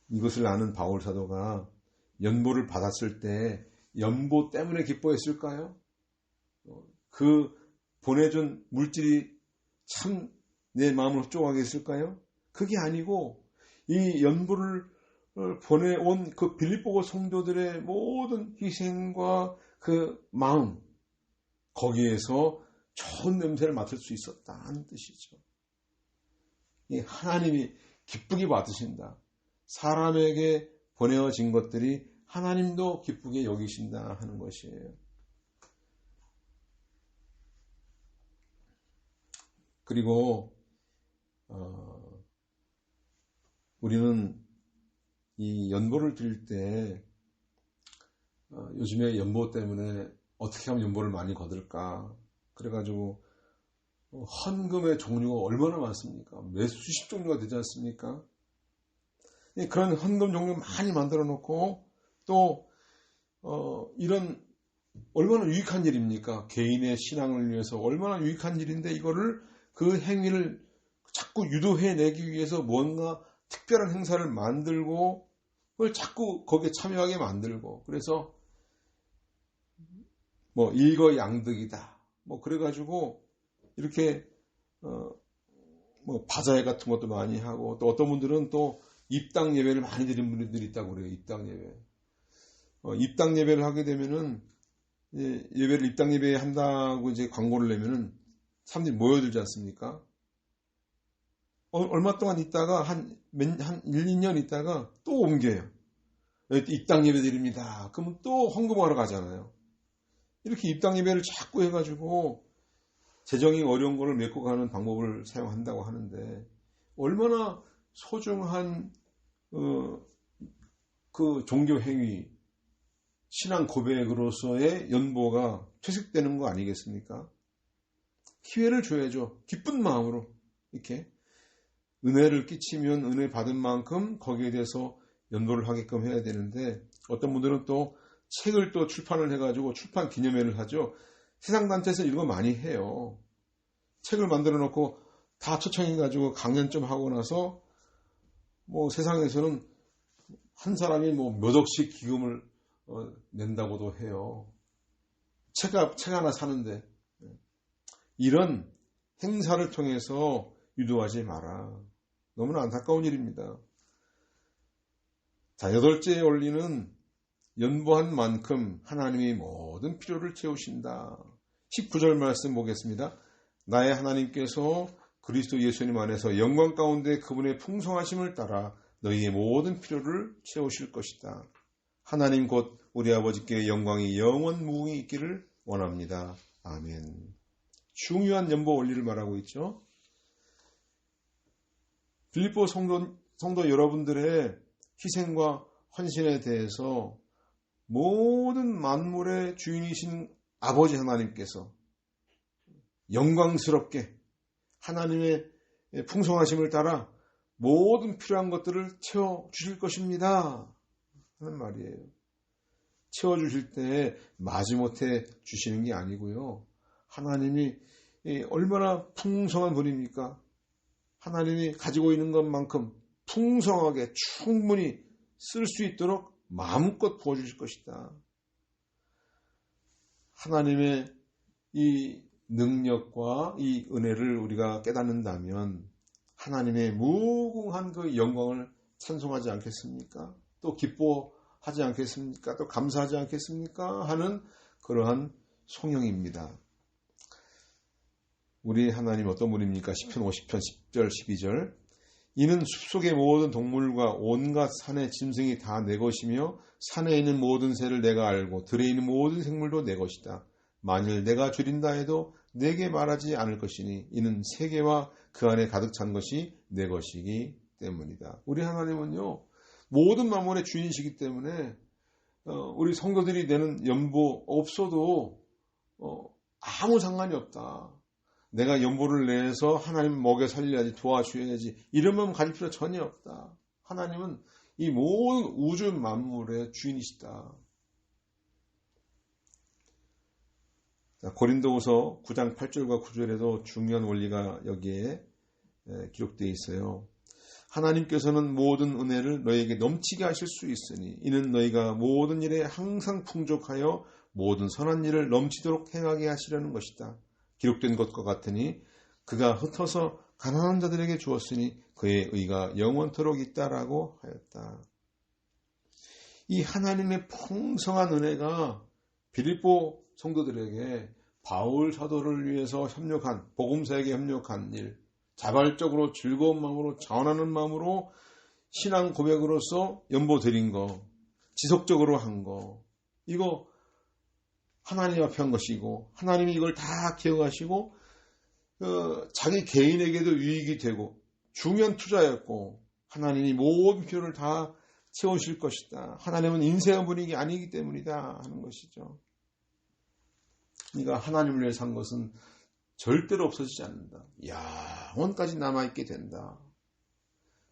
이것을 아는 바울 사도가 연보를 받았을 때 연보 때문에 기뻐했을까요? 그 보내준 물질이 참 내 마음을 흡족하게 했을까요? 그게 아니고 이 연보를 보내온 그 빌립보 성도들의 모든 희생과 그 마음, 거기에서 좋은 냄새를 맡을 수 있었다는 뜻이죠. 하나님이 기쁘게 받으신다. 사람에게 보내어진 것들이 하나님도 기쁘게 여기신다 하는 것이에요. 그리고 우리는 이 연보를 드릴 때 요즘에 연보 때문에 어떻게 하면 연보를 많이 거둘까? 그래가지고 헌금의 종류가 얼마나 많습니까? 몇 수십 종류가 되지 않습니까? 그런 헌금 종류 많이 만들어 놓고 또 이런 얼마나 유익한 일입니까? 개인의 신앙을 위해서 얼마나 유익한 일인데 이거를 그 행위를 자꾸 유도해내기 위해서 뭔가 특별한 행사를 만들고 그걸 자꾸 거기에 참여하게 만들고 그래서 일거양득이다. 그래가지고 이렇게 뭐 바자회 같은 것도 많이 하고, 또 어떤 분들은 또 입당 예배를 많이 드리는 분들이 있다고 그래요. 입당 예배. 입당 예배를 하게 되면은 예배를 입당 예배 한다고 이제 광고를 내면은 사람들이 모여들지 않습니까? 얼마 동안 있다가 한 1, 2년 있다가 또 옮겨요. 입당 예배 드립니다. 그러면 또 헌금하러 가잖아요. 이렇게 입당 예배를 자꾸 해가지고 재정이 어려운 거를 메꿔 가는 방법을 사용한다고 하는데, 얼마나 소중한 그 종교 행위, 신앙 고백으로서의 연보가 퇴색되는 거 아니겠습니까? 기회를 줘야죠. 기쁜 마음으로 이렇게 은혜를 끼치면 은혜 받은 만큼 거기에 대해서 연보를 하게끔 해야 되는데, 어떤 분들은 또 책을 또 출판을 해가지고 출판 기념회를 하죠. 세상 단체에서 이런 거 많이 해요. 책을 만들어 놓고 다 초청해가지고 강연 좀 하고 나서 뭐 세상에서는 한 사람이 뭐 몇 억씩 기금을 낸다고도 해요. 책 하나 사는데. 이런 행사를 통해서 유도하지 마라. 너무나 안타까운 일입니다. 자, 8째 원리는 연보한 만큼 하나님이 모든 필요를 채우신다. 19절 말씀 보겠습니다. 나의 하나님께서 그리스도 예수님 안에서 영광 가운데 그분의 풍성하심을 따라 너희의 모든 필요를 채우실 것이다. 하나님 곧 우리 아버지께 영광이 영원 무궁히 있기를 원합니다. 아멘. 중요한 연보 원리를 말하고 있죠. 빌립보 성도 여러분들의 희생과 헌신에 대해서 모든 만물의 주인이신 아버지 하나님께서 영광스럽게 하나님의 풍성하심을 따라 모든 필요한 것들을 채워주실 것입니다 하는 말이에요. 채워주실 때 마지못해 주시는 게 아니고요. 하나님이 얼마나 풍성한 분입니까? 하나님이 가지고 있는 것만큼 풍성하게 충분히 쓸 수 있도록 마음껏 부어주실 것이다. 하나님의 이 능력과 이 은혜를 우리가 깨닫는다면 하나님의 무궁한 그 영광을 찬송하지 않겠습니까? 또 기뻐하지 않겠습니까? 또 감사하지 않겠습니까? 하는 그러한 송영입니다. 우리 하나님 어떤 분입니까? 시편 50편 10절 12절 이는 숲속의 모든 동물과 온갖 산의 짐승이 다 내 것이며 산에 있는 모든 새를 내가 알고 들에 있는 모든 생물도 내 것이다. 만일 내가 줄인다 해도 내게 말하지 않을 것이니 이는 세계와 그 안에 가득 찬 것이 내 것이기 때문이다. 우리 하나님은요. 모든 만물의 주인이시기 때문에 우리 성도들이 내는 연보 없어도 아무 상관이 없다. 내가 연보를 내서 하나님 먹여 살려야지 도와줘야지 이런 마음 가질 필요 전혀 없다. 하나님은 이 모든 우주 만물의 주인이시다. 고린도후서 9장 8절과 9절에도 중요한 원리가 여기에 기록되어 있어요. 하나님께서는 모든 은혜를 너희에게 넘치게 하실 수 있으니 이는 너희가 모든 일에 항상 풍족하여 모든 선한 일을 넘치도록 행하게 하시려는 것이다. 기록된 것과 같으니 그가 흩어서 가난한 자들에게 주었으니 그의 의가 영원토록 있다라고 하였다. 이 하나님의 풍성한 은혜가 빌립보 성도들에게 바울 사도를 위해서 협력한 복음사에게 협력한 일, 자발적으로 즐거운 마음으로 자원하는 마음으로 신앙 고백으로서 연보드린 거, 지속적으로 한 거, 이거 하나님 앞에 한 것이고 하나님이 이걸 다 기억하시고 자기 개인에게도 유익이 되고 중요한 투자였고 하나님이 모든 필요를 다 채우실 것이다. 하나님은 인쇄한 분이 아니기 때문이다 하는 것이죠. 그러니까 하나님을 위해서 한 것은 절대로 없어지지 않는다. 영원까지 남아있게 된다.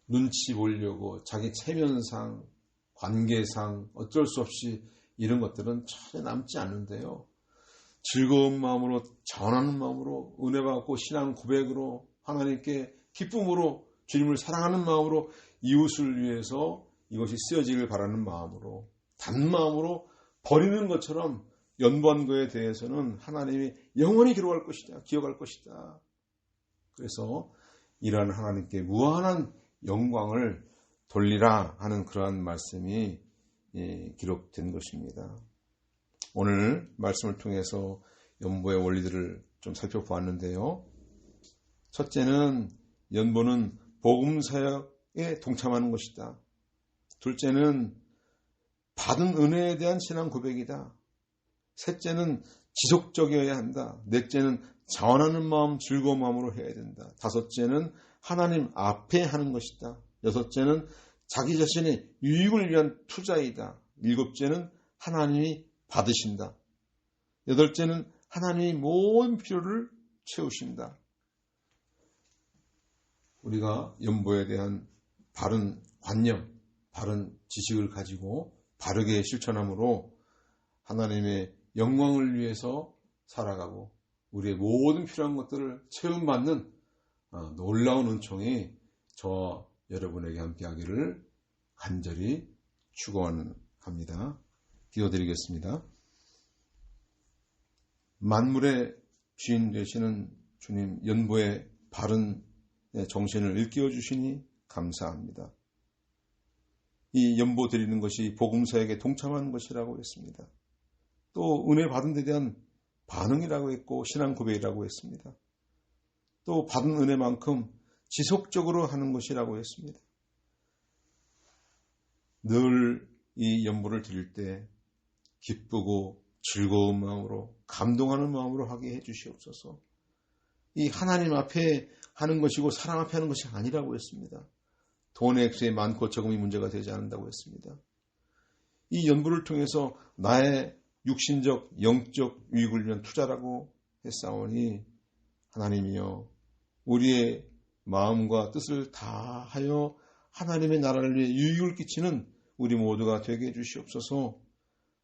눈치 보려고 자기 체면상, 관계상 어쩔 수 없이 이런 것들은 전혀 남지 않는데요. 즐거운 마음으로 전하는 마음으로 은혜 받고 신앙 고백으로 하나님께 기쁨으로 주님을 사랑하는 마음으로 이웃을 위해서 이것이 쓰여지길 바라는 마음으로 단 마음으로 버리는 것처럼 연보한 거에 대해서는 하나님이 영원히 기록할 것이다. 기억할 것이다. 그래서 이러한 하나님께 무한한 영광을 돌리라 하는 그러한 말씀이 기록된 것입니다. 오늘 말씀을 통해서 연보의 원리들을 좀 살펴보았는데요. 첫째는 연보는 복음 사역에 동참하는 것이다. 둘째는 받은 은혜에 대한 신앙 고백이다. 셋째는 지속적이어야 한다. 넷째는 자원하는 마음, 즐거운 마음으로 해야 된다. 다섯째는 하나님 앞에 하는 것이다. 여섯째는 자기 자신의 유익을 위한 투자이다. 일곱째는 하나님이 받으신다. 여덟째는 하나님이 모든 필요를 채우신다. 우리가 연보에 대한 바른 관념, 바른 지식을 가지고 바르게 실천함으로 하나님의 영광을 위해서 살아가고 우리의 모든 필요한 것들을 채움받는 놀라운 은총이 저와 여러분에게 함께하기를 간절히 축원합니다. 기도드리겠습니다. 만물의 주인 되시는 주님, 연보의 바른 정신을 일깨워 주시니 감사합니다. 이 연보 드리는 것이 복음사역에 동참하는 것이라고 했습니다. 또 은혜 받은 데 대한 반응이라고 했고 신앙 고백이라고 했습니다. 또 받은 은혜만큼 지속적으로 하는 것이라고 했습니다. 늘 이 연보를 드릴 때 기쁘고 즐거운 마음으로 감동하는 마음으로 하게 해주시옵소서. 이 하나님 앞에 하는 것이고 사람 앞에 하는 것이 아니라고 했습니다. 돈의 액수에 많고 적음이 문제가 되지 않는다고 했습니다. 이 연보를 통해서 나의 육신적, 영적 유익을 위한 투자라고 했사오니 하나님이여 우리의 마음과 뜻을 다하여 하나님의 나라를 위해 유익을 끼치는 우리 모두가 되게 해주시옵소서.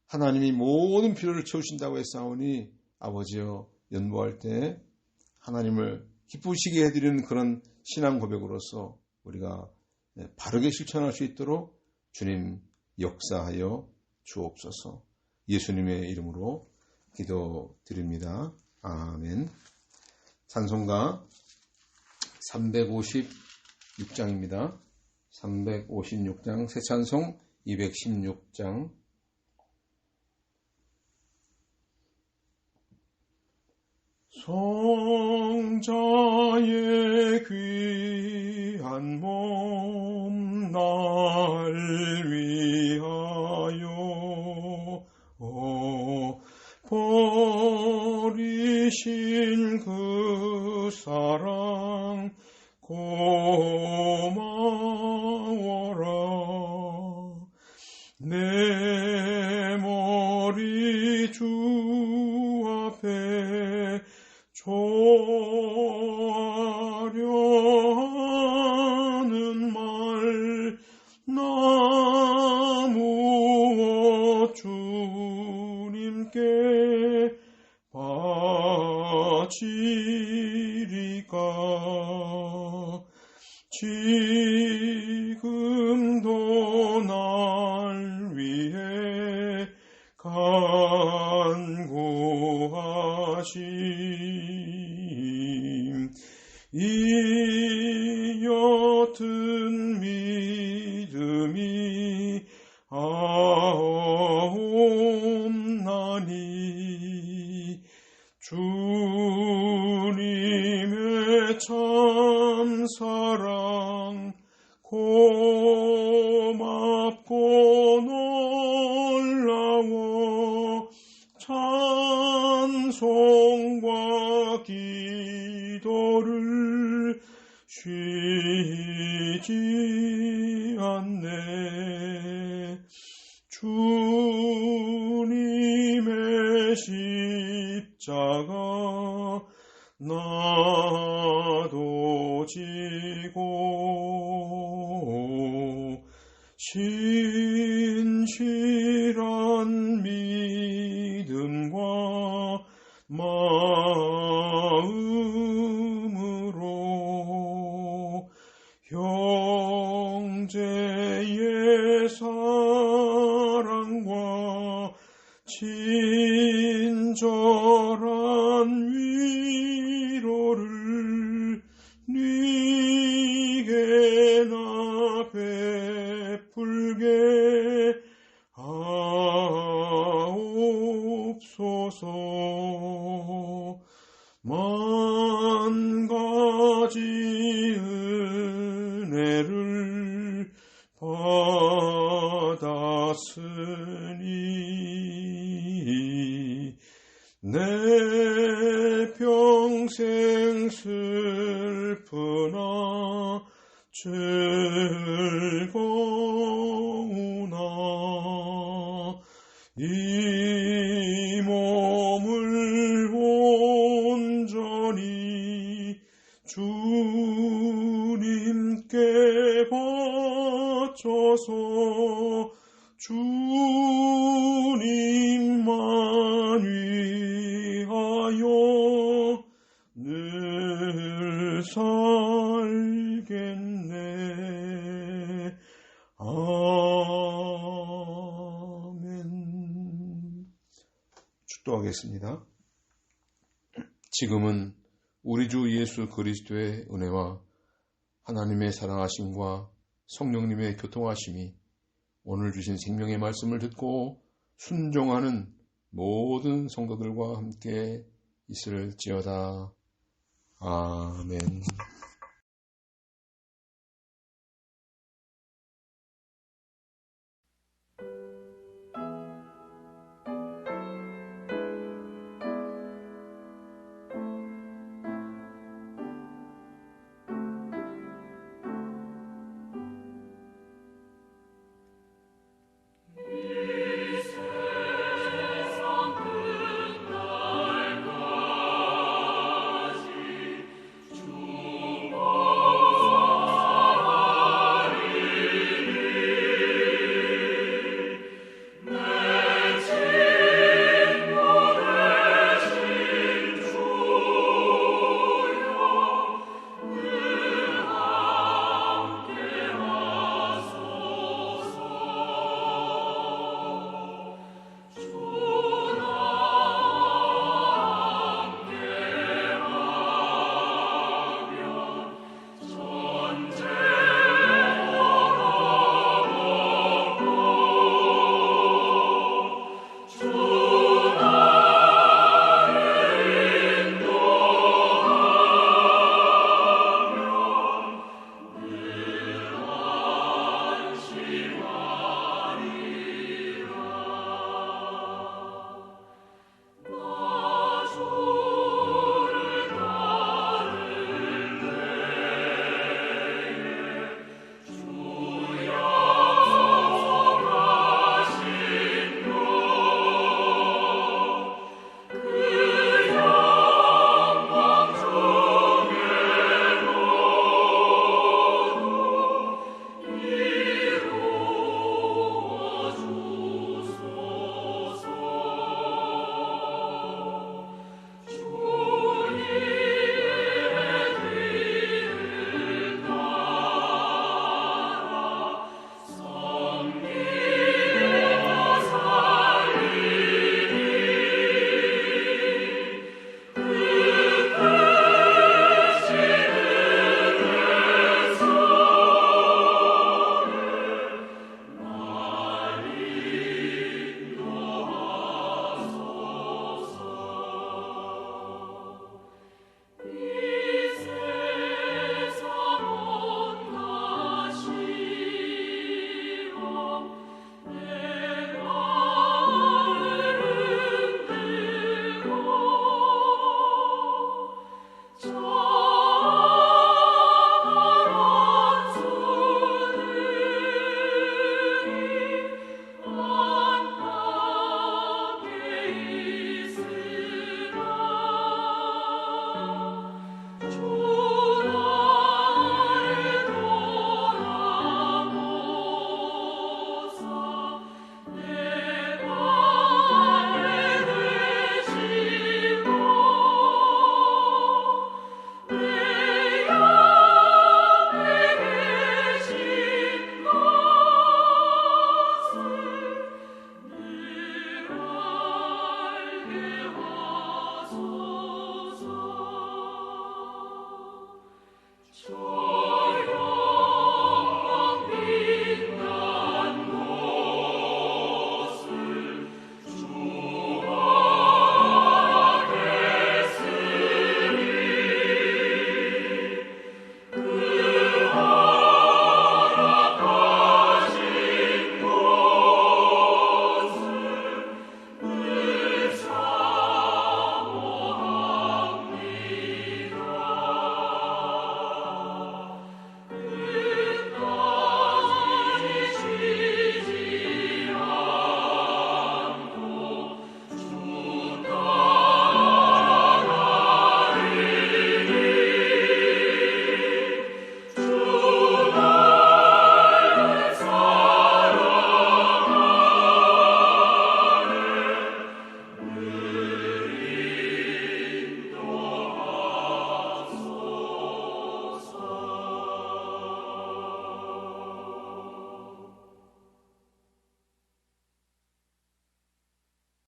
하나님이 모든 필요를 채우신다고 했사오니 아버지여 연보할 때 하나님을 기쁘시게 해드리는 그런 신앙 고백으로서 우리가 바르게 실천할 수 있도록 주님 역사하여 주옵소서. 예수님의 이름으로 기도드립니다. 아멘. 찬송가 356장입니다. 356장 새 찬송 216장 성자의 귀한 몸 날 위하여 버리신 그 사랑 고마워라. 내 머리 주 앞에 조아려하는 말 나무어 주님께 바치리까. 지금도 날 위해 간구하심. 이 옅은 믿음이 아옵나니 주님의 참 사랑 고맙고 놀라워 찬송과 기도를 쉬지 않네. 주님의 십자가 나도 지고 신실한 믿음과 마음으로 형제의 사랑과 친절한 위로를 내게나 베풀게 하옵소서. 만 가지 은혜를 받았으니 내 평생 슬프나 즐거우나 이 몸을 온전히 주님께 바쳐서 주님만 위하여 늘 살겠네. 아멘. 축도하겠습니다. 지금은 우리 주 예수 그리스도의 은혜와 하나님의 사랑하심과 성령님의 교통하심이 오늘 주신 생명의 말씀을 듣고 순종하는 모든 성도들과 함께 있을지어다. 아멘.